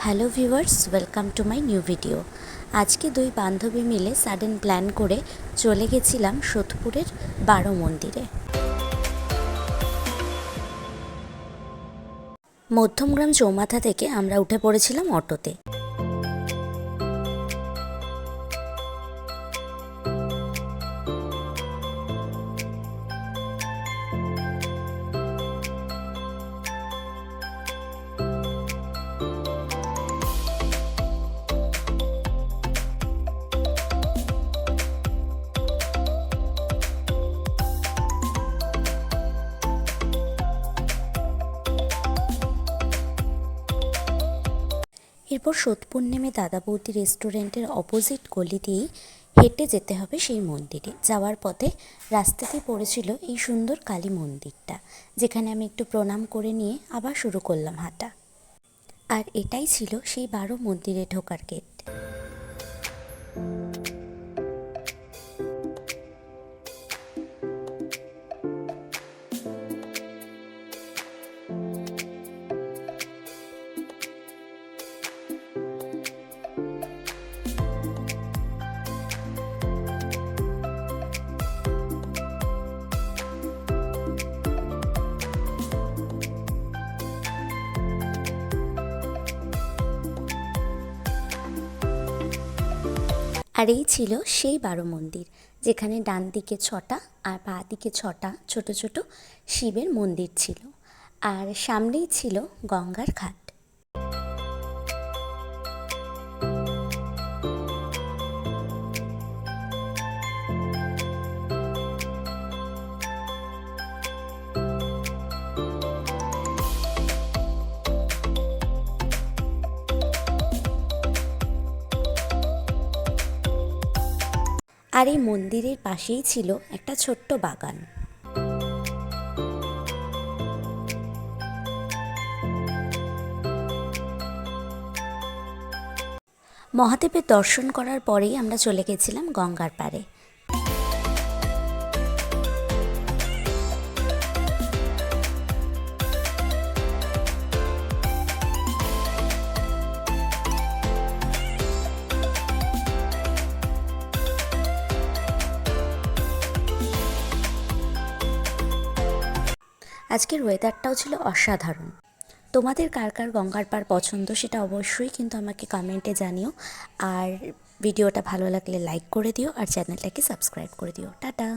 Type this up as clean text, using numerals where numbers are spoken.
Hello viewers, welcome to my new video. আজকে দুই বান্ধবী মিলে সাডেন প্ল্যান করে চলে গেছিলাম সোদপুরের বারো মন্দিরে। মধ্যমগ্রাম চৌমাথা থেকে আমরা উঠে পড়েছিলাম অটোতে। এরপর সোদপুর নেমে দাদা বৌদি রেস্টুরেন্টের অপোজিট গলি দিয়েই হেঁটে যেতে হবে সেই মন্দিরে। যাওয়ার পথে রাস্তাতে পড়েছিল এই সুন্দর কালী মন্দিরটা, যেখানে আমি একটু প্রণাম করে নিয়ে আবার শুরু করলাম হাঁটা। আর এটাই ছিল সেই বারো মন্দিরে ঢোকার গেট। আর এই ছিল সেই বারো মন্দির, যেখানে ডান দিকে 6টা আর বাঁ দিকে 6টা ছোট ছোট শিবের মন্দির ছিল, আর সামনেই ছিল গঙ্গার ঘাট। আর এই মন্দিরের পাশেই ছিল একটা ছোট্ট বাগান। মহাদেবের দর্শন করার পরেই আমরা চলে গেছিলাম গঙ্গার পাড়ে। আজকের ওয়েদারটাও ছিল অসাধারণ। তোমাদের কার কার গঙ্গার পাড় পছন্দ সেটা অবশ্যই কিন্তু আমাকে কমেন্টে জানিও। আর ভিডিওটা ভালো লাগলে লাইক করে দিও, আর চ্যানেলটাকে সাবস্ক্রাইব করে দিও। টাটা।